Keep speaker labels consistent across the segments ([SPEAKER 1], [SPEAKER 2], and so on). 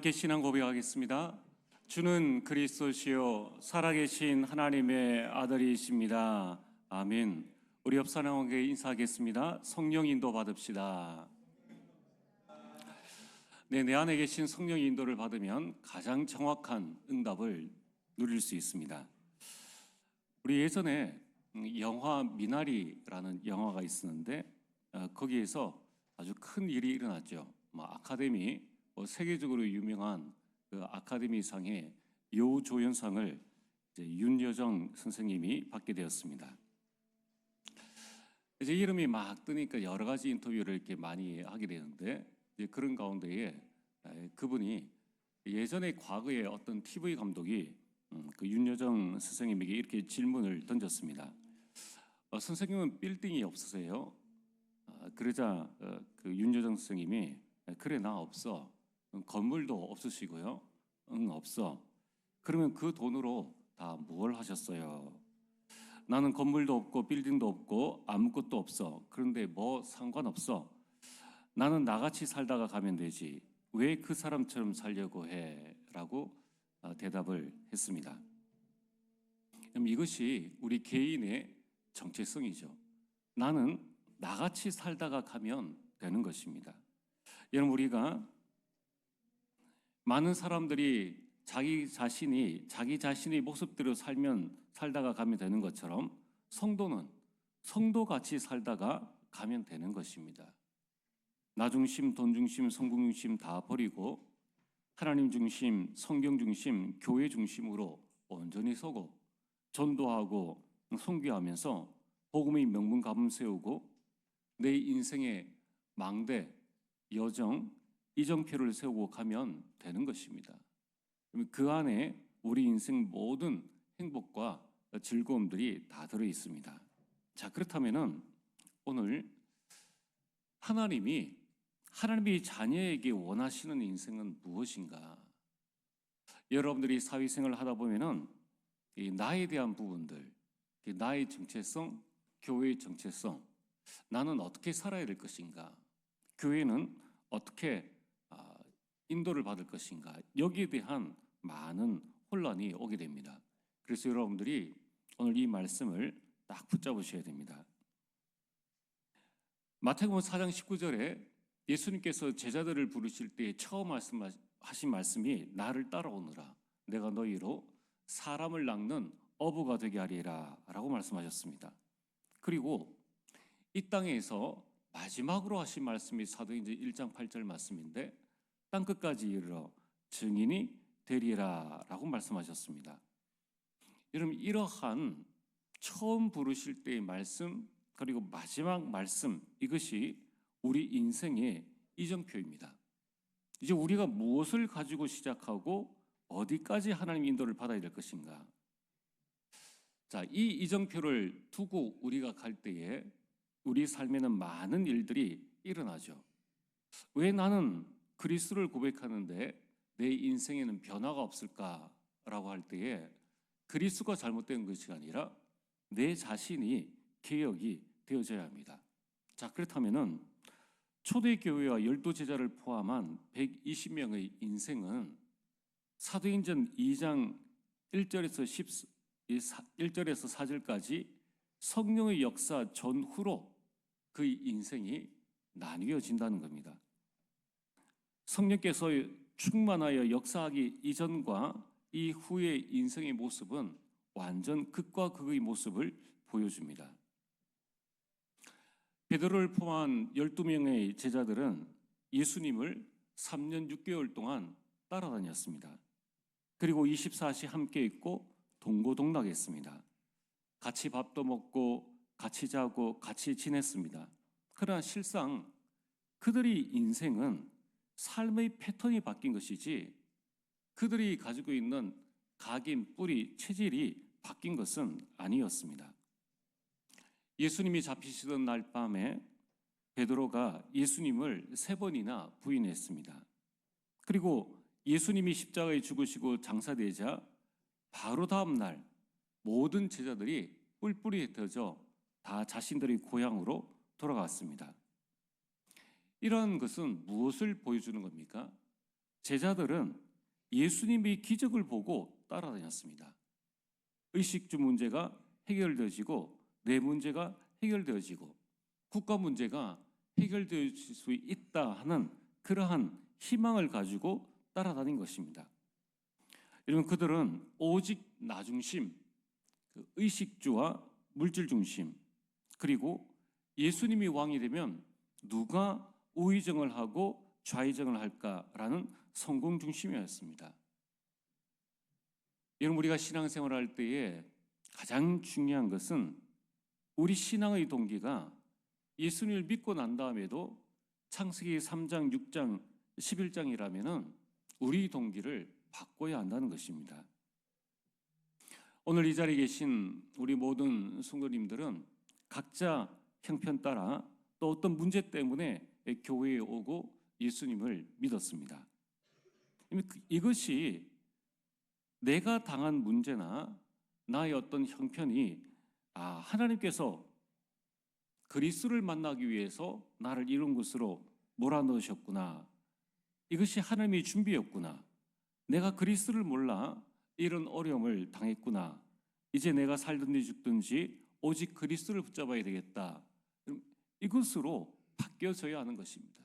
[SPEAKER 1] 함께 신앙 고백하겠습니다. 주는 그리스도시요 살아계신 하나님의 아들이십니다. 아멘. 우리 옆 사람에게 인사하겠습니다. 성령 인도 받읍시다. 네, 내 안에 계신 성령의 인도를 받으면 가장 정확한 응답을 누릴 수 있습니다. 우리 예전에 영화 미나리라는 영화가 있었는데 거기에서 아주 큰 일이 일어났죠. 아카데미 세계적으로 유명한 그 아카데미상의 여우조연상을 윤여정 선생님이 받게 되었습니다. 이제 이름이 막 뜨니까 여러 가지 인터뷰를 이렇게 많이 하게 되는데 그런 가운데에 그분이 예전에 과거에 어떤 TV 감독이 그 윤여정 선생님에게 이렇게 질문을 던졌습니다. 선생님은 빌딩이 없으세요? 그러자 그 윤여정 선생님이 그래 나 없어. 건물도 없으시고요. 없어. 그러면 그 돈으로 다 뭘 하셨어요? 나는 건물도 없고 빌딩도 없고 아무것도 없어. 그런데 뭐 상관없어. 나는 나같이 살다가 가면 되지. 왜 그 사람처럼 살려고 해? 라고 대답을 했습니다. 그럼 이것이 우리 개인의 정체성이죠. 나는 나같이 살다가 가면 되는 것입니다. 여러분, 우리가 많은 사람들이 자기 자신의 모습대로 살다가 가면 되는 것처럼 성도는 성도같이 살다가 가면 되는 것입니다. 나 중심, 돈 중심, 성공 중심 다 버리고 하나님 중심, 성경 중심, 교회 중심으로 온전히 서고 전도하고 선교하면서 복음의 명분 가문 세우고 내 인생의 망대, 여정, 이정표를 세우고 가면 되는 것입니다. 그 안에 우리 인생 모든 행복과 즐거움들이 다 들어 있습니다. 자, 그렇다면은 오늘 하나님이 자녀에게 원하시는 인생은 무엇인가? 여러분들이 사회생활을 하다 보면은 이 나에 대한 부분들, 나의 정체성, 교회의 정체성, 나는 어떻게 살아야 될 것인가? 교회는 어떻게 인도를 받을 것인가? 여기에 대한 많은 혼란이 오게 됩니다. 그래서 여러분들이 오늘 이 말씀을 딱 붙잡으셔야 됩니다. 마태복음 4장 19절에 예수님께서 제자들을 부르실 때 처음 하신 말씀이 나를 따라오느라 내가 너희로 사람을 낚는 어부가 되게 하리라 라고 말씀하셨습니다. 그리고 이 땅에서 마지막으로 하신 말씀이 사도행전 1장 8절 말씀인데 땅끝까지 이르러 증인이 되리라 라고 말씀하셨습니다. 여러분, 이러한 처음 부르실 때의 말씀 그리고 마지막 말씀, 이것이 우리 인생의 이정표입니다. 이제 우리가 무엇을 가지고 시작하고 어디까지 하나님 인도를 받아야 될 것인가? 자, 이 이정표를 두고 우리가 갈 때에 우리 삶에는 많은 일들이 일어나죠. 왜 나는 그리스도를 고백하는데 내 인생에는 변화가 없을까라고 할 때에 그리스도가 잘못된 것이 아니라 내 자신이 개혁이 되어져야 합니다. 자, 그렇다면은 초대교회와 12제자를 포함한 120명의 인생은 사도행전 2장 1절에서 4절까지 성령의 역사 전후로 그의 인생이 나뉘어진다는 겁니다. 성령께서 충만하여 역사하기 이전과 이후의 인생의 모습은 완전 극과 극의 모습을 보여줍니다. 베드로를 포함한 12명의 제자들은 예수님을 3년 6개월 동안 따라다녔습니다. 그리고 24시 함께 있고 동고동락했습니다. 같이 밥도 먹고 같이 자고 같이 지냈습니다. 그러나 실상 그들의 인생은 삶의 패턴이 바뀐 것이지 그들이 가지고 있는 각인, 뿌리, 체질이 바뀐 것은 아니었습니다. 예수님이 잡히시던 날 밤에 베드로가 예수님을 3번이나 부인했습니다. 그리고 예수님이 십자가에 죽으시고 장사되자 바로 다음 날 모든 제자들이 뿔뿔이 흩어져 다 자신들의 고향으로 돌아갔습니다. 이러한 것은 무엇을 보여주는 겁니까? 제자들은 예수님의 기적을 보고 따라다녔습니다. 의식주 문제가 해결되어지고 내 문제가 해결되어지고 국가 문제가 해결될 수 있다 하는 그러한 희망을 가지고 따라다닌 것입니다. 여러분, 그들은 오직 나 중심, 의식주와 물질 중심, 그리고 예수님이 왕이 되면 누가 우의정을 하고 좌의정을 할까라는 성공 중심이었습니다. 여러분, 우리가 신앙생활을 할 때에 가장 중요한 것은 우리 신앙의 동기가 예수님을 믿고 난 다음에도 창세기 3장, 6장, 11장이라면 우리 동기를 바꿔야 한다는 것입니다. 오늘 이 자리에 계신 우리 모든 성도님들은 각자 형편 따라 또 어떤 문제 때문에 교회에 오고 예수님을 믿었습니다. 이것이 내가 당한 문제나 나의 어떤 형편이 하나님께서 그리스도를 만나기 위해서 나를 이런 곳으로 몰아넣으셨구나, 이것이 하나님의 준비였구나, 내가 그리스도를 몰라 이런 어려움을 당했구나, 이제 내가 살든지 죽든지 오직 그리스도를 붙잡아야 되겠다, 이것으로 바뀌어져야 하는 것입니다.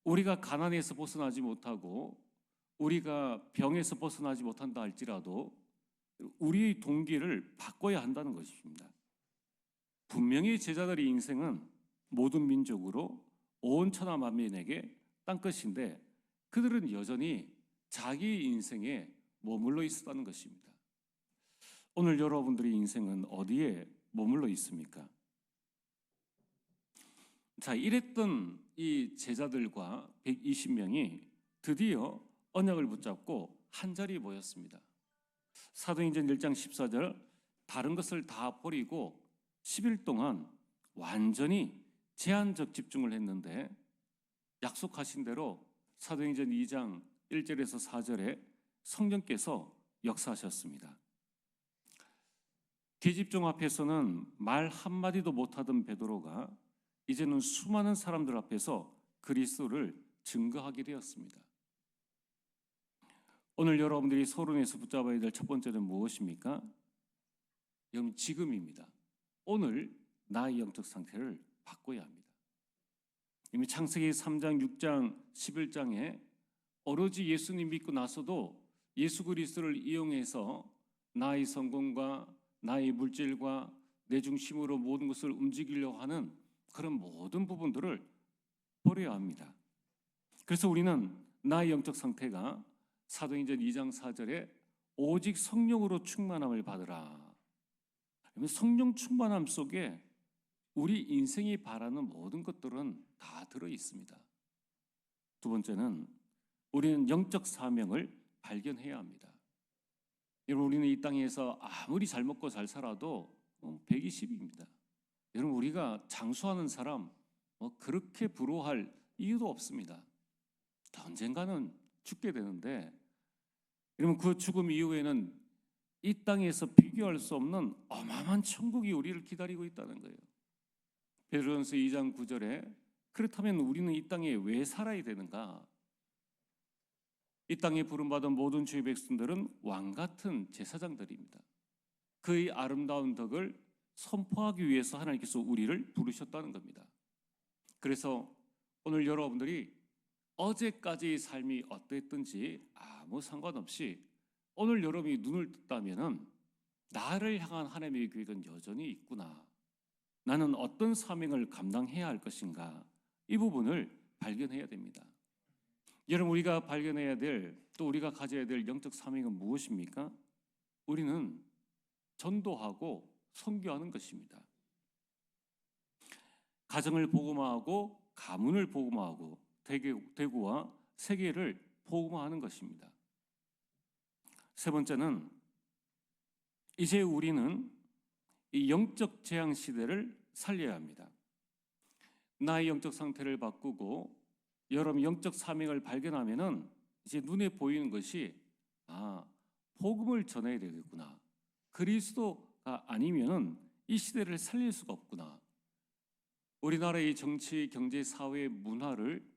[SPEAKER 1] 우리가 가난에서 벗어나지 못하고 우리가 병에서 벗어나지 못한다 할지라도 우리의 동기를 바꿔야 한다는 것입니다. 분명히 제자들의 인생은 모든 민족으로 온 천하 만민에게 딴 것인데 그들은 여전히 자기 인생에 머물러 있었다는 것입니다. 오늘 여러분들의 인생은 어디에 머물러 있습니까? 자, 이랬던 이 제자들과 120명이 드디어 언약을 붙잡고 한자리에 모였습니다. 사도행전 1장 14절, 다른 것을 다 버리고 10일 동안 완전히 제한적 집중을 했는데 약속하신 대로 사도행전 2장 1절에서 4절에 성령께서 역사하셨습니다. 계집종 앞에서는 말 한마디도 못하던 베드로가 이제는 수많은 사람들 앞에서 그리스도를 증거하게 되었습니다. 오늘 여러분들이 서론에서 붙잡아야 될 첫 번째는 무엇입니까? 여러분, 지금입니다. 오늘 나의 영적 상태를 바꿔야 합니다. 이미 창세기 3장, 6장, 11장에 오로지 예수님 믿고 나서도 예수 그리스도를 이용해서 나의 성공과 나의 물질과 내 중심으로 모든 것을 움직이려고 하는 그런 모든 부분들을 버려야 합니다. 그래서 우리는 나의 영적 상태가 사도행전 2장 4절에 오직 성령으로 충만함을 받으라. 성령 충만함 속에 우리 인생이 바라는 모든 것들은 다 들어 있습니다. 두 번째는 우리는 영적 사명을 발견해야 합니다. 여러분, 우리는 이 땅에서 아무리 잘 먹고 잘 살아도 120입니다. 여러분, 우리가 장수하는 사람 그렇게 부러워할 이유도 없습니다. 언젠가는 죽게 되는데 여러분, 그 죽음 이후에는 이 땅에서 비교할 수 없는 어마어마한 천국이 우리를 기다리고 있다는 거예요. 베드로전서 2장 9절에 그렇다면 우리는 이 땅에 왜 살아야 되는가? 이 땅에 부름받은 모든 주의 백성들은 왕같은 제사장들입니다. 그의 아름다운 덕을 선포하기 위해서 하나님께서 우리를 부르셨다는 겁니다. 그래서 오늘 여러분들이 어제까지의 삶이 어땠든지 아무 상관없이 오늘 여러분이 눈을 떴다면 나를 향한 하나님의 계획은 여전히 있구나. 나는 어떤 사명을 감당해야 할 것인가? 이 부분을 발견해야 됩니다. 여러분, 우리가 발견해야 될, 또 우리가 가져야 될 영적 사명은 무엇입니까? 우리는 전도하고 선교하는 것입니다. 가정을 복음화하고 가문을 복음화하고 대구와 세계를 복음화하는 것입니다. 세 번째는 이제 우리는 이 영적 재앙 시대를 살려야 합니다. 나의 영적 상태를 바꾸고 여러분 영적 사명을 발견하면은 이제 눈에 보이는 것이 복음을 전해야 되겠구나. 그리스도가 아니면은 이 시대를 살릴 수가 없구나. 우리나라의 정치, 경제, 사회, 문화를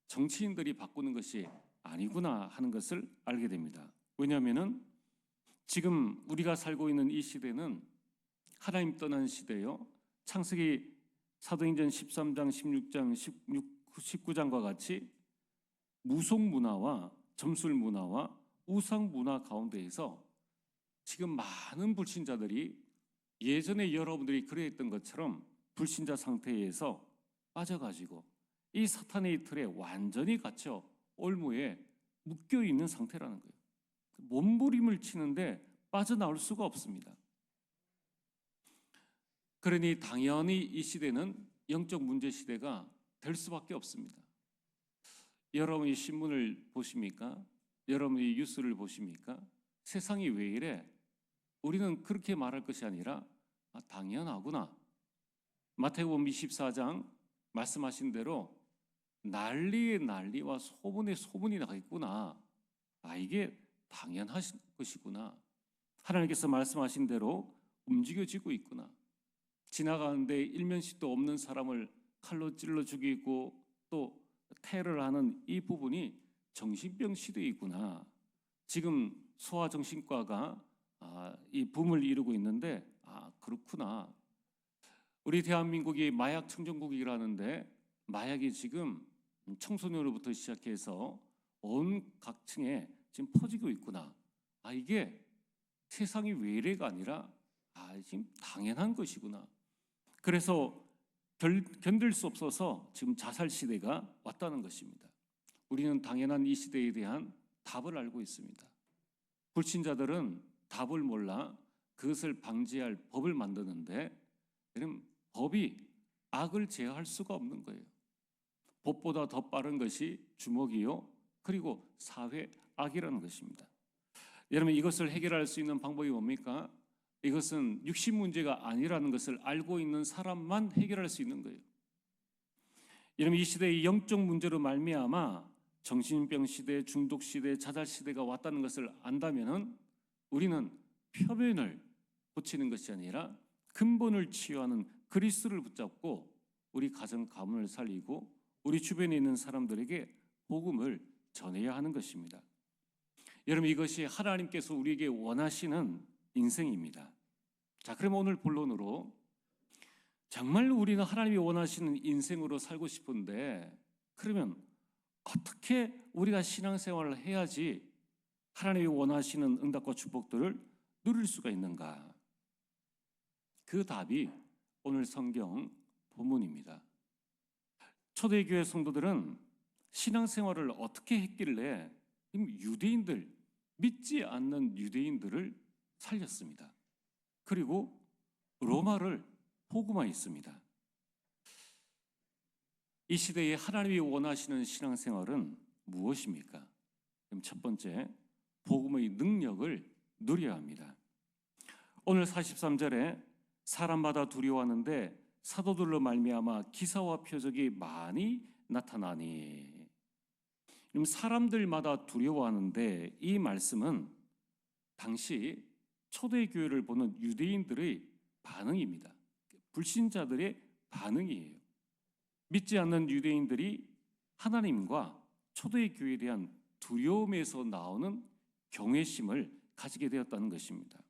[SPEAKER 1] 정치인들이 바꾸는 것이 아니구나 하는 것을 알게 됩니다. 왜냐하면은 지금 우리가 살고 있는 이 시대는 하나님 떠난 시대요. 창세기 사도행전 13장, 16장, 19장과 같이 무속 문화와 점술 문화와 우상 문화 가운데에서 지금 많은 불신자들이 예전에 여러분들이 그랬던 것처럼 불신자 상태에서 빠져가지고 이 사탄의 틀에 완전히 갇혀 올무에 묶여 있는 상태라는 거예요. 몸부림을 치는데 빠져나올 수가 없습니다. 그러니 당연히 이 시대는 영적 문제 시대가 될 수밖에 없습니다. 여러분이 신문을 보십니까? 여러분이 뉴스를 보십니까? 세상이 왜 이래? 우리는 그렇게 말할 것이 아니라 당연하구나. 마태복음 24장 말씀하신 대로 난리의 난리와 소문의 소문이 나겠구나. 이게 당연한 것이구나. 하나님께서 말씀하신 대로 움직여지고 있구나. 지나가는데 일면식도 없는 사람을 칼로 찔러 죽이고 또 테러를 하는 이 부분이 정신병 시대이구나. 지금 소아정신과가 이 붐을 이루고 있는데 그렇구나. 우리 대한민국이 마약 청정국이라는데 마약이 지금 청소년으로부터 시작해서 온 각층에 지금 퍼지고 있구나. 이게 세상이 외래가 아니라 지금 당연한 것이구나. 그래서 견딜 수 없어서 지금 자살 시대가 왔다는 것입니다. 우리는 당연한 이 시대에 대한 답을 알고 있습니다. 불신자들은 답을 몰라 그것을 방지할 법을 만드는데 법이 악을 제어할 수가 없는 거예요. 법보다 더 빠른 것이 주먹이요. 그리고 사회 악이라는 것입니다. 여러분, 이것을 해결할 수 있는 방법이 뭡니까? 이것은 육신 문제가 아니라는 것을 알고 있는 사람만 해결할 수 있는 거예요. 여러분, 이 시대의 영적 문제로 말미암아 정신병 시대, 중독 시대, 자살 시대가 왔다는 것을 안다면은 우리는 표면을 고치는 것이 아니라 근본을 치유하는 그리스도를 붙잡고 우리 가정 가문을 살리고 우리 주변에 있는 사람들에게 복음을 전해야 하는 것입니다. 여러분, 이것이 하나님께서 우리에게 원하시는 인생입니다. 자, 그럼 오늘 본론으로 정말 우리는 하나님이 원하시는 인생으로 살고 싶은데 그러면 어떻게 우리가 신앙생활을 해야지 하나님이 원하시는 응답과 축복들을 누릴 수가 있는가? 그 답이 오늘 성경 본문입니다. 초대교회 성도들은 신앙생활을 어떻게 했길래 유대인들, 믿지 않는 유대인들을 살렸습니다. 그리고 로마를 복음화했습니다. 이 시대에 하나님이 원하시는 신앙생활은 무엇입니까? 그럼 첫 번째, 복음의 능력을 누려야 합니다. 오늘 43절에 사람마다 두려워하는데 사도들로 말미암아 기사와 표적이 많이 나타나니. 그럼 사람들마다 두려워하는데 이 말씀은 당시 초대교회를 보는 유대인들의 반응입니다. 불신자들의 반응이에요. 믿지 않는 유대인들이 하나님과 초대교회에 대한 두려움에서 나오는 경외심을 가지게 되었다는 것입니다.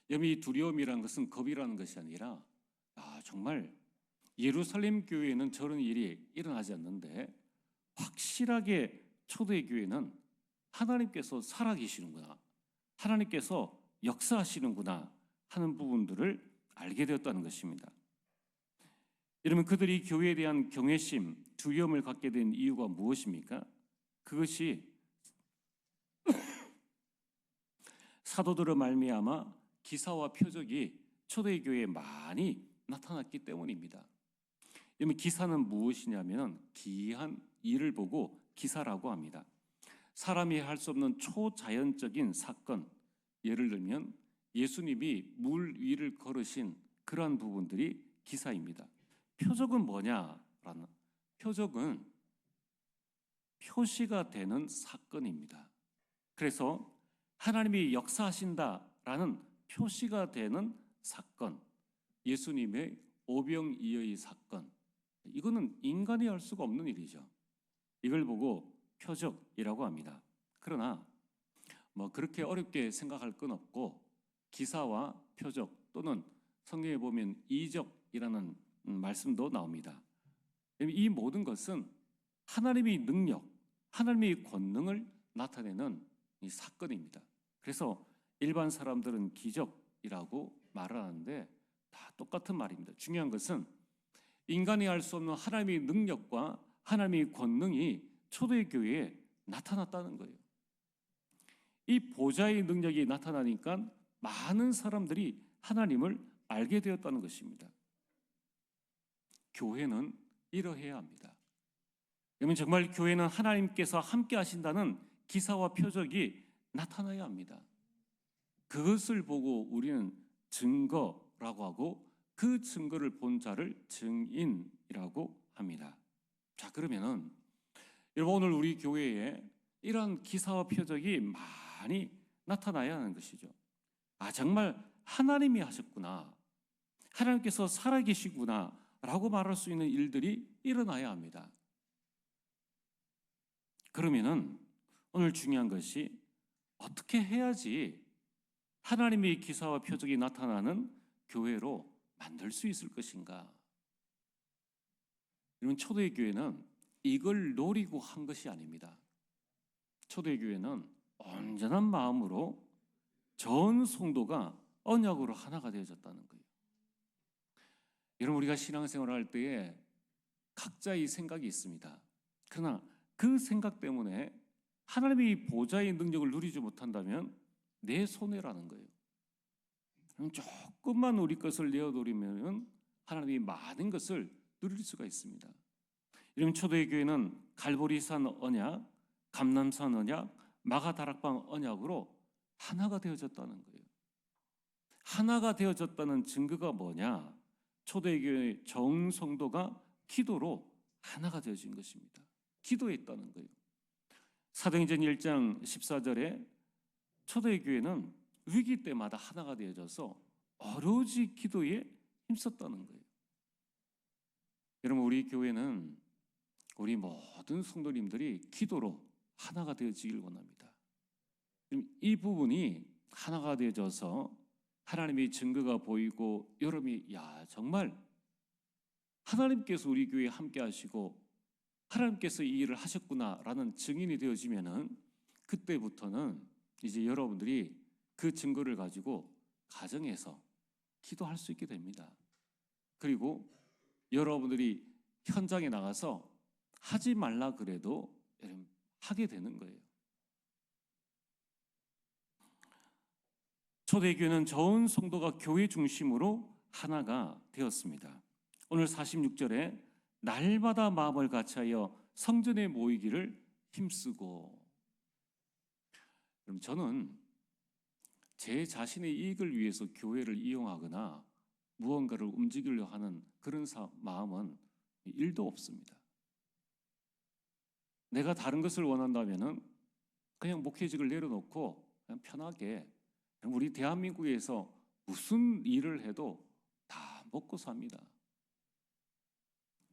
[SPEAKER 1] 여러분, 이 두려움이라는 것은 겁이라는 것이 아니라 정말 예루살렘 교회에는 저런 일이 일어나지 않는데 확실하게 초대교회는 하나님께서 살아계시는구나, 하나님께서 역사하시는구나 하는 부분들을 알게 되었다는 것입니다. 여러분, 그들이 교회에 대한 경외심, 두려움을 갖게 된 이유가 무엇입니까? 그것이 사도들의 말미암아 기사와 표적이 초대교회에 많이 나타났기 때문입니다. 여러분, 기사는 무엇이냐면 기이한 일을 보고 기사라고 합니다. 사람이 할 수 없는 초자연적인 사건, 예를 들면 예수님이 물 위를 걸으신 그러한 부분들이 기사입니다. 표적은 뭐냐라는, 표적은 표시가 되는 사건입니다. 그래서 하나님이 역사하신다라는 표시가 되는 사건, 예수님의 오병이어의 사건, 이거는 인간이 할 수가 없는 일이죠. 이걸 보고 표적이라고 합니다. 그러나 뭐 그렇게 어렵게 생각할 건 없고 기사와 표적 또는 성경에 보면 이적이라는 말씀도 나옵니다. 이 모든 것은 하나님의 능력, 하나님의 권능을 나타내는 이 사건입니다. 그래서 일반 사람들은 기적이라고 말을 하는데 다 똑같은 말입니다. 중요한 것은 인간이 할 수 없는 하나님의 능력과 하나님의 권능이 초대교회에 나타났다는 거예요. 이 보좌의 능력이 나타나니까 많은 사람들이 하나님을 알게 되었다는 것입니다. 교회는 이러해야 합니다. 그러면 정말 교회는 하나님께서 함께 하신다는 기사와 표적이 나타나야 합니다. 그것을 보고 우리는 증거라고 하고 그 증거를 본 자를 증인이라고 합니다. 자, 그러면은 여러분, 오늘 우리 교회에 이러한 기사와 표적이 많이 나타나야 하는 것이죠. 아, 정말 하나님이 하셨구나, 하나님께서 살아계시구나 라고 말할 수 있는 일들이 일어나야 합니다. 그러면은 오늘 중요한 것이 어떻게 해야지 하나님의 기사와 표적이 나타나는 교회로 만들 수 있을 것인가? 여러분, 초대교회는 이걸 노리고 한 것이 아닙니다. 초대교회는 온전한 마음으로 전 성도가 언약으로 하나가 되어졌다는 거예요. 여러분, 우리가 신앙생활을 할 때에 각자의 생각이 있습니다. 그러나 그 생각 때문에 하나님의 보좌의 능력을 누리지 못한다면 내 손해라는 거예요. 조금만 우리 것을 내어놓으면 하나님이 많은 것을 누릴 수가 있습니다. 이런 초대교회는 갈보리산 언약, 감람산 언약, 마가다락방 언약으로 하나가 되어졌다는 거예요. 하나가 되어졌다는 증거가 뭐냐? 초대교회 정성도가 기도로 하나가 되어진 것입니다. 기도했다는 거예요. 사도행전 1장 14절에 초대교회는 위기 때마다 하나가 되어져서 오로지 기도에 힘썼다는 거예요. 여러분, 우리 교회는 우리 모든 성도님들이 기도로 하나가 되어지길 원합니다. 이 부분이 하나가 되어져서 하나님의 증거가 보이고 여러분이 정말 하나님께서 우리 교회에 함께 하시고 하나님께서 이 일을 하셨구나라는 증인이 되어지면은 그때부터는 이제 여러분들이 그 증거를 가지고 가정에서 기도할 수 있게 됩니다. 그리고 여러분들이 현장에 나가서 하지 말라 그래도 하게 되는 거예요. 초대교회는 전 성도가 교회 중심으로 하나가 되었습니다. 오늘 46절에 날마다 마음을 같이하여 성전에 모이기를 힘쓰고. 그럼 저는 제 자신의 이익을 위해서 교회를 이용하거나 무언가를 움직이려 하는 그런 마음은 1도 없습니다. 내가 다른 것을 원한다면은 그냥 목회직을 내려놓고 그냥 편하게 우리 대한민국에서 무슨 일을 해도 다 먹고 삽니다.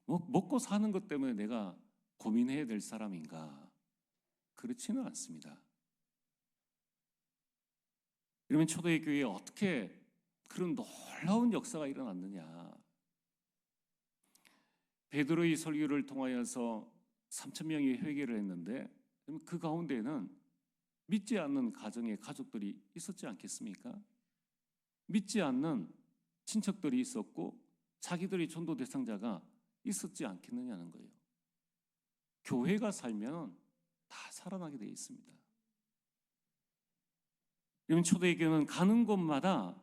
[SPEAKER 1] 먹고 사는 것 때문에 내가 고민해야 될 사람인가? 그렇지는 않습니다. 이러면 초대교회에 어떻게 그런 놀라운 역사가 일어났느냐? 베드로의 설교를 통하여서 3,000명이 회개를 했는데 그 가운데는 믿지 않는 가정의 가족들이 있었지 않겠습니까? 믿지 않는 친척들이 있었고 자기들이 전도 대상자가 있었지 않겠느냐는 거예요. 교회가 살면 다 살아나게 되어 있습니다. 이런 초대교회는 가는 곳마다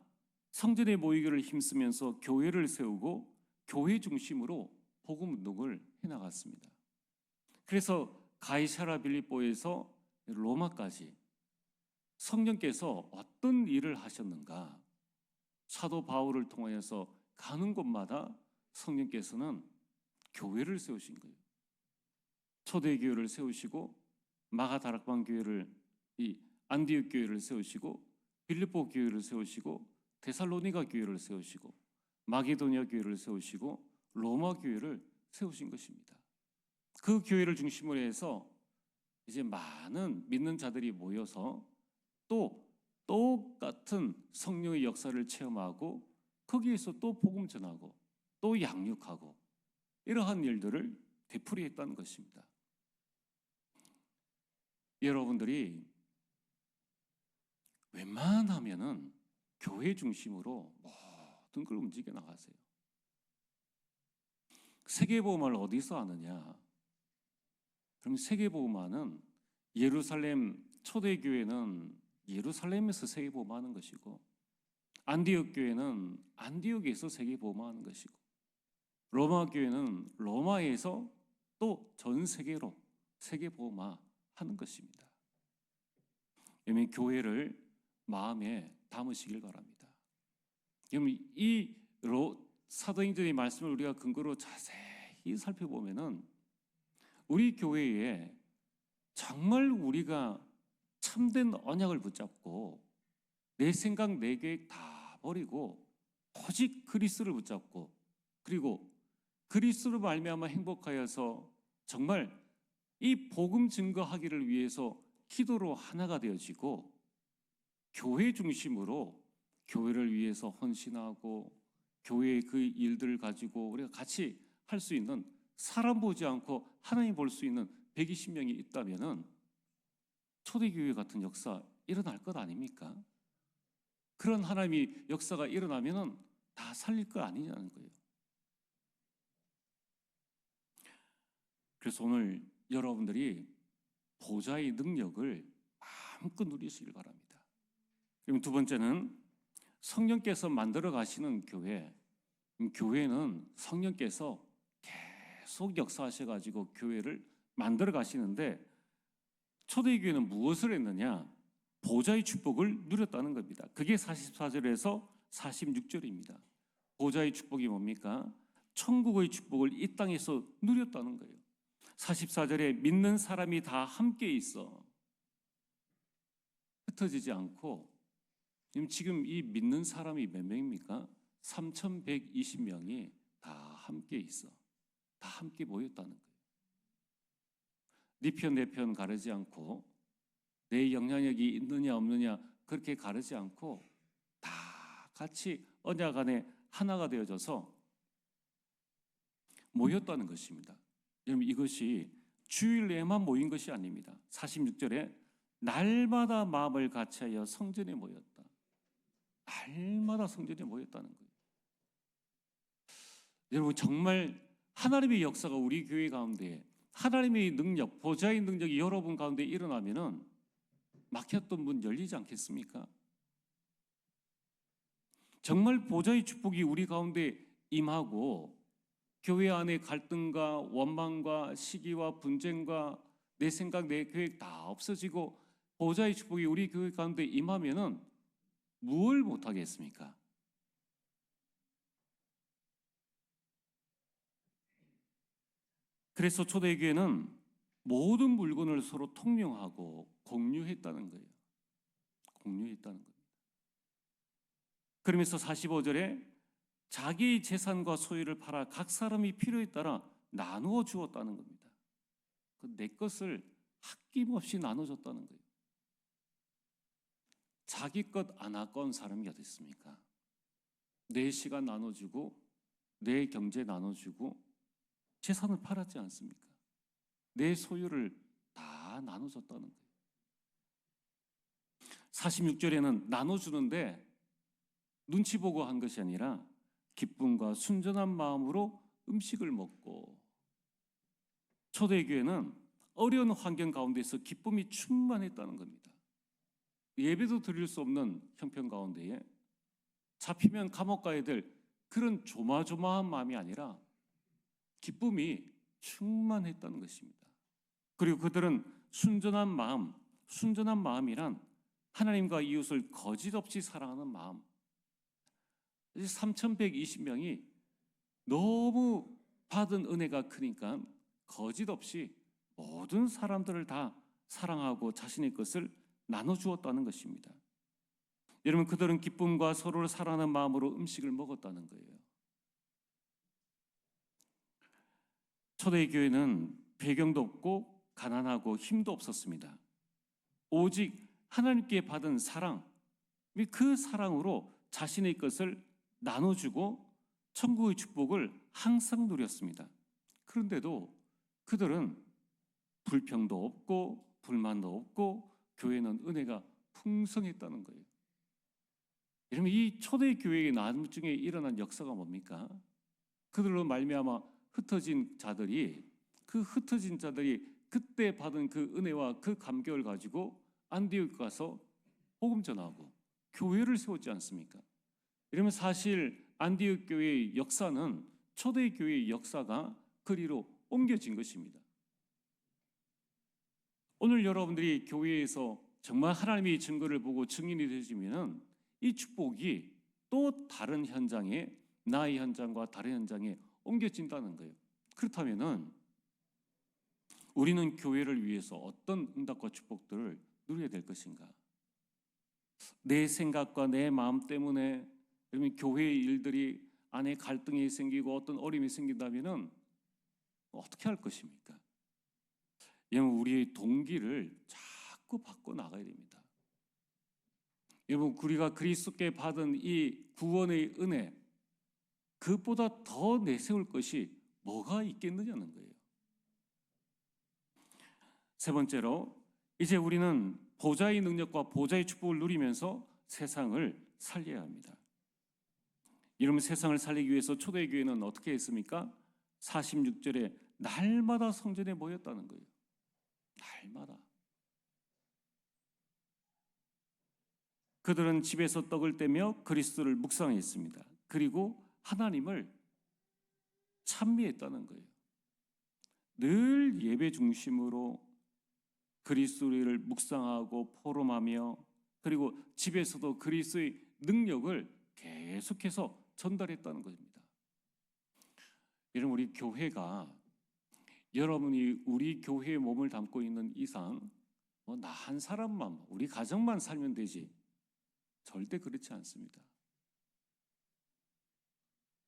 [SPEAKER 1] 성전에 모이기를 힘쓰면서 교회를 세우고 교회 중심으로 복음 운동을 해나갔습니다. 그래서 가이사랴 빌립보에서 로마까지 성령께서 어떤 일을 하셨는가? 사도 바울을 통하여서 가는 곳마다 성령께서는 교회를 세우신 거예요. 초대교회를 세우시고 마가다락방 교회를, 이 안디옥 교회를 세우시고 빌립보 교회를 세우시고 데살로니가 교회를 세우시고 마게도니아 교회를 세우시고 로마 교회를 세우신 것입니다. 그 교회를 중심으로 해서 이제 많은 믿는 자들이 모여서 또 똑같은 성령의 역사를 체험하고 거기에서 또 복음 전하고 또 양육하고 이러한 일들을 되풀이했다는 것입니다. 여러분들이 웬만하면은 교회 중심으로 모든 걸 움직여 나가세요. 세계복음을 어디서 하느냐? 그럼 세계복음화는 예루살렘 초대교회는 예루살렘에서 세계복음화하는 것이고, 안디옥 교회는 안디옥에서 세계복음화하는 것이고, 로마 교회는 로마에서 또 전 세계로 세계복음화하는 것입니다. 여러분, 교회를 마음에 담으시길 바랍니다. 여러분, 이 사도행전의 말씀을 우리가 근거로 자세히 살펴보면은 우리 교회에 정말 우리가 참된 언약을 붙잡고 내 생각 내 계획 다 버리고 오직 그리스도를 붙잡고 그리고 그리스도로 말미암아 행복하여서 정말 이 복음 증거하기를 위해서 기도로 하나가 되어지고 교회 중심으로 교회를 위해서 헌신하고 교회의 그 일들을 가지고 우리가 같이 할 수 있는, 사람 보지 않고 하나님 볼 수 있는 120명이 있다면은 초대교회 같은 역사 일어날 것 아닙니까? 그런 하나님의 역사가 일어나면은 다 살릴 거 아니냐는 거예요. 그래서 오늘 여러분들이 보좌의 능력을 마음껏 누리시길 바랍니다. 그럼 두 번째는 성령께서 만들어 가시는 교회. 교회는 성령께서 계속 역사하셔가지고 교회를 만들어 가시는데 초대교회는 무엇을 했느냐? 보좌의 축복을 누렸다는 겁니다. 그게 44절에서 46절입니다. 보좌의 축복이 뭡니까? 천국의 축복을 이 땅에서 누렸다는 거예요. 44절에 믿는 사람이 다 함께 있어. 흩어지지 않고, 지금 이 믿는 사람이 몇 명입니까? 3,120명이 다 함께 있어. 다 함께 모였다는 거예요. 네 편 내 편 가르지 않고 내 영향력이 있느냐 없느냐 그렇게 가르지 않고 다 같이 언약 안에 하나가 되어져서 모였다는 것입니다. 여러분, 이것이 주일 내만 모인 것이 아닙니다. 46절에 날마다 마음을 같이하여 성전에 모였다. 날마다 성전에 모였다는 거예요. 여러분, 정말 하나님의 역사가 우리 교회 가운데, 하나님의 능력, 보좌의 능력이 여러분 가운데 일어나면은 막혔던 문 열리지 않겠습니까? 정말 보좌의 축복이 우리 가운데 임하고 교회 안에 갈등과 원망과 시기와 분쟁과 내 생각 내 계획 다 없어지고 보좌의 축복이 우리 교회 가운데 임하면은 무엇을 못하겠습니까? 그래서 초대교회는 모든 물건을 서로 통용하고 공유했다는 거예요. 공유했다는 겁니다. 그러면서 45절에 자기 재산과 소유를 팔아 각 사람이 필요에 따라 나누어 주었다는 겁니다. 내 것을 아낌없이 나눠줬다는 거예요. 자기 것 안 아까운 사람이 어디 있습니까? 내 시간 나눠주고 내 경제 나눠주고 재산을 팔았지 않습니까? 내 소유를 다 나눠줬다는 거예요. 46절에는 나눠주는데 눈치 보고 한 것이 아니라 기쁨과 순전한 마음으로 음식을 먹고, 초대교회는 어려운 환경 가운데서 기쁨이 충만했다는 겁니다. 예배도 드릴 수 없는 형편 가운데에 잡히면 감옥 가야 될 그런 조마조마한 마음이 아니라 기쁨이 충만했다는 것입니다. 그리고 그들은 순전한 마음이란 하나님과 이웃을 거짓없이 사랑하는 마음. 3,120명이 너무 받은 은혜가 크니까 거짓없이 모든 사람들을 다 사랑하고 자신의 것을 나눠주었다는 것입니다. 여러분, 그들은 기쁨과 서로를 사랑하는 마음으로 음식을 먹었다는 거예요. 초대교회는 배경도 없고 가난하고 힘도 없었습니다. 오직 하나님께 받은 사랑, 그 사랑으로 자신의 것을 나눠주고 천국의 축복을 항상 누렸습니다. 그런데도 그들은 불평도 없고 불만도 없고 교회는 은혜가 풍성했다는 거예요. 여러분, 이 초대교회의 나중에 일어난 역사가 뭡니까? 그들로 말미암아 흩어진 자들이 그때 받은 그 은혜와 그 감격을 가지고 안디옥 가서 복음 전하고 교회를 세웠지 않습니까? 이러면 사실 안디옥 교회의 역사는 초대교회의 역사가 그리로 옮겨진 것입니다. 오늘 여러분들이 교회에서 정말 하나님의 증거를 보고 증인이 되시면 이 축복이 또 다른 현장에, 나의 현장과 다른 현장에 옮겨진다는 거예요. 그렇다면 우리는 교회를 위해서 어떤 응답과 축복들을 누려야 될 것인가? 내 생각과 내 마음 때문에 그러면 교회의 일들이 안에 갈등이 생기고 어떤 어려움이 생긴다면 어떻게 할 것입니까? 여러분, 우리의 동기를 자꾸 바꿔 나가야 됩니다. 여러분, 우리가 그리스도께 받은 이 구원의 은혜, 그것보다 더 내세울 것이 뭐가 있겠느냐는 거예요. 세 번째로, 이제 우리는 보좌의 능력과 보좌의 축복을 누리면서 세상을 살려야 합니다. 이러면 세상을 살리기 위해서 초대교회는 어떻게 했습니까? 46절에 날마다 성전에 모였다는 거예요. 날마다. 그들은 집에서 떡을 떼며 그리스도를 묵상했습니다. 그리고 하나님을 찬미했다는 거예요. 늘 예배 중심으로 그리스도를 묵상하고 포럼하며 그리고 집에서도 그리스도의 능력을 계속해서 전달했다는 것입니다. 여러분, 우리 교회가 여러분이 우리 교회에 몸을 담고 있는 이상 나 한 사람만, 우리 가정만 살면 되지, 절대 그렇지 않습니다.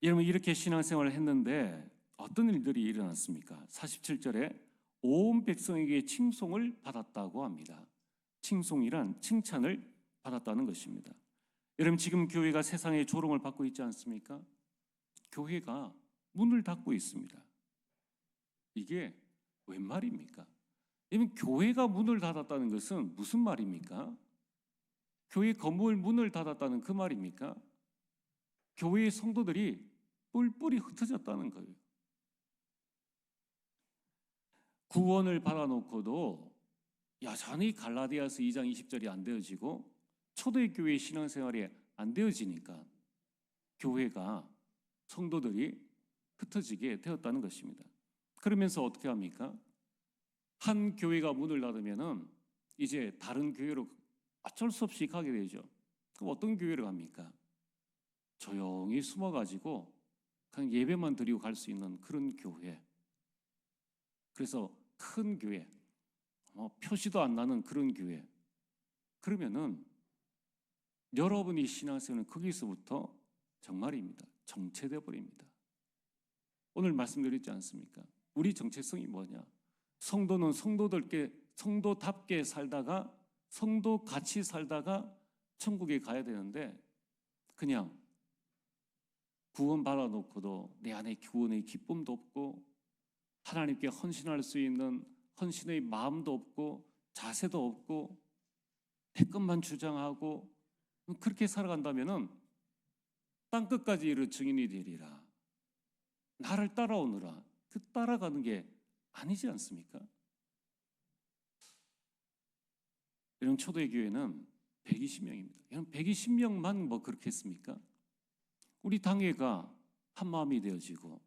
[SPEAKER 1] 여러분, 이렇게 신앙생활을 했는데 어떤 일들이 일어났습니까? 47절에 온 백성에게 칭송을 받았다고 합니다. 칭송이란 칭찬을 받았다는 것입니다. 여러분, 지금 교회가 세상의 조롱을 받고 있지 않습니까? 교회가 문을 닫고 있습니다. 이게 웬 말입니까? 여러분, 교회가 문을 닫았다는 것은 무슨 말입니까? 교회 건물 문을 닫았다는 그 말입니까? 교회의 성도들이 뿔뿔이 흩어졌다는 거예요. 구원을 받아놓고도 여전히 갈라디아서 2장 20절이 안 되어지고 초대교회 신앙생활이 안 되어지니까 교회가, 성도들이 흩어지게 되었다는 것입니다. 그러면서 어떻게 합니까? 한 교회가 문을 닫으면은 이제 다른 교회로 어쩔 수 없이 가게 되죠. 그럼 어떤 교회로 갑니까? 조용히 숨어가지고 그냥 예배만 드리고 갈 수 있는 그런 교회. 그래서 큰 교회, 표시도 안 나는 그런 교회. 그러면은 여러분이 신앙생활은 거기서부터 정말입니다. 정체되어 버립니다. 오늘 말씀드렸지 않습니까? 우리 정체성이 뭐냐? 성도는 성도답게 살다가 성도같이 살다가 천국에 가야 되는데 그냥 구원 받아놓고도 내 안에 구원의 기쁨도 없고 하나님께 헌신할 수 있는 헌신의 마음도 없고 자세도 없고 내 것만 주장하고 그렇게 살아간다면은 땅끝까지 이르 증인이 되리라. 나를 따라오느라. 그 따라가는 게 아니지 않습니까? 이런 초대교회는 120명입니다. 이런 120명만 뭐 그렇게 했습니까? 우리 당회가 한 마음이 되어지고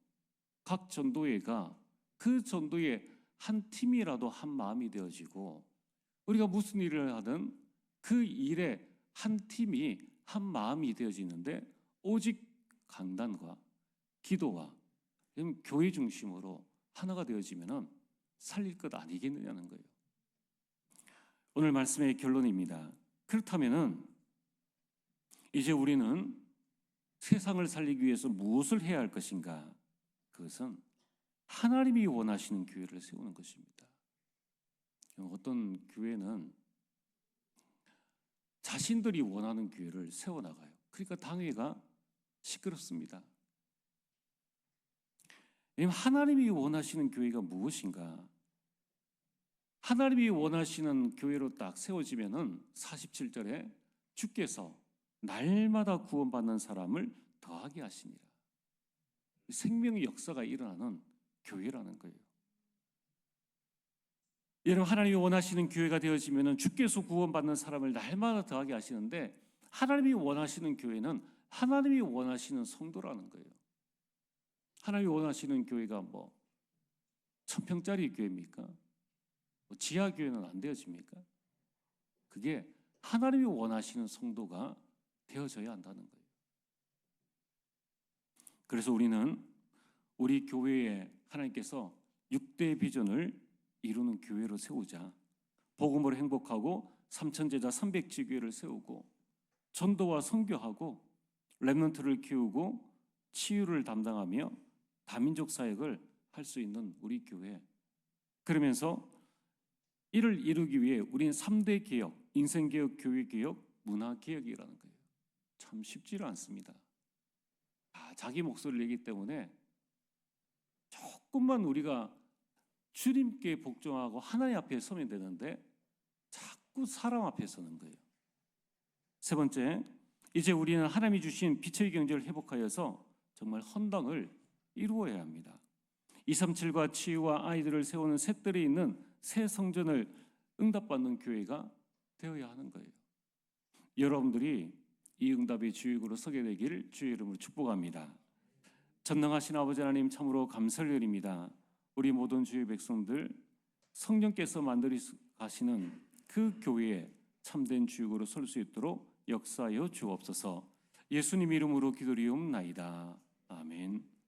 [SPEAKER 1] 각 전도회가 그 전도의 한 팀이라도 한 마음이 되어지고 우리가 무슨 일을 하든 그 일에 한 팀이 한 마음이 되어지는데 오직 강단과 기도와 교회 중심으로 하나가 되어지면 살릴 것 아니겠느냐는 거예요. 오늘 말씀의 결론입니다. 그렇다면 이제 우리는 세상을 살리기 위해서 무엇을 해야 할 것인가? 그것은 하나님이 원하시는 교회를 세우는 것입니다. 어떤 교회는 자신들이 원하는 교회를 세워나가요. 그러니까 당회가 시끄럽습니다. 왜냐하면 하나님이 원하시는 교회가 무엇인가? 하나님이 원하시는 교회로 딱 세워지면은 47절에 주께서 날마다 구원받는 사람을 더하게 하시니라. 생명의 역사가 일어나는 교회라는 거예요. 여러분, 하나님이 원하시는 교회가 되어지면은 주께서 구원받는 사람을 날마다 더하게 하시는데, 하나님이 원하시는 교회는 하나님이 원하시는 성도라는 거예요. 하나님이 원하시는 교회가 뭐 1000평짜리 교회입니까? 지하 교회는 안 되어집니까? 그게 하나님이 원하시는 성도가 되어져야 한다는 거예요. 그래서 우리는 우리 교회에 하나님께서 6대 비전을 이루는 교회로 세우자. 복음으로 행복하고 3000제자 300지교회를 세우고, 전도와 선교하고 렘넌트를 키우고 치유를 담당하며 다민족 사역을 할 수 있는 우리 교회. 그러면서 이를 이루기 위해 우리는 3대 개혁, 인생개혁, 교회개혁, 문화개혁이라는 거예요. 참 쉽지는 않습니다. 자기 목소리를 내기 때문에 조금만 우리가 주님께 복종하고 하나님 앞에 서면 되는데 자꾸 사람 앞에 서는 거예요. 세 번째, 이제 우리는 하나님이 주신 빛의 경제를 회복하여서 정말 헌당을 이루어야 합니다. 237과 치유와 아이들을 세우는 셋들이 있는 새 성전을 응답받는 교회가 되어야 하는 거예요. 여러분들이 이 응답의 주역으로 서게 되기를 주의 이름으로 축복합니다. 전능하신 아버지 하나님, 참으로 감사를 드립니다. 우리 모든 주의 백성들, 성령께서 만들어가시는 그 교회에 참된 주역으로 설 수 있도록 역사하여 주옵소서. 예수님 이름으로 기도리옵나이다. 아멘.